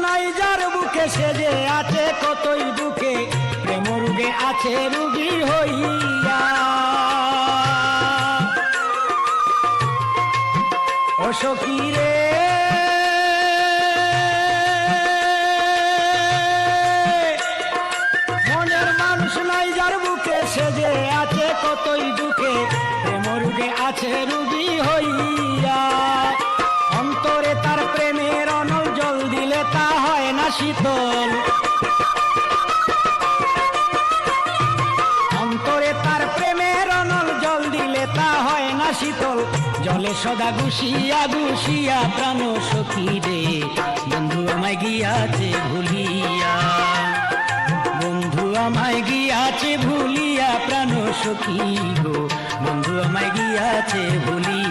নাই যার বুকে সে যে আছে কতই দুঃখে প্রেম রোগে আছে রোগী হইয়া ও সখী রে মনের মানুষ নাই যার বুকে সে যে আছে কতই দুঃখে প্রেম রোগে আছে রোগী হইয়া অন্তরে তার প্রেমের অনল জল দিলে তা হয় না শীতল অন্তরে তার প্রেমের অনল জল দিলে তা হয় না শীতল জলে সদা গুছিয়া গুছিয়া প্রাণ সখী রে বন্ধু আমায় গিয়াছে ভুলিয়া বন্ধু আমায় গিয়াছে ভুলিয়া প্রাণ সখী গো বন্ধু আমায় গিয়াছে ভুলিয়া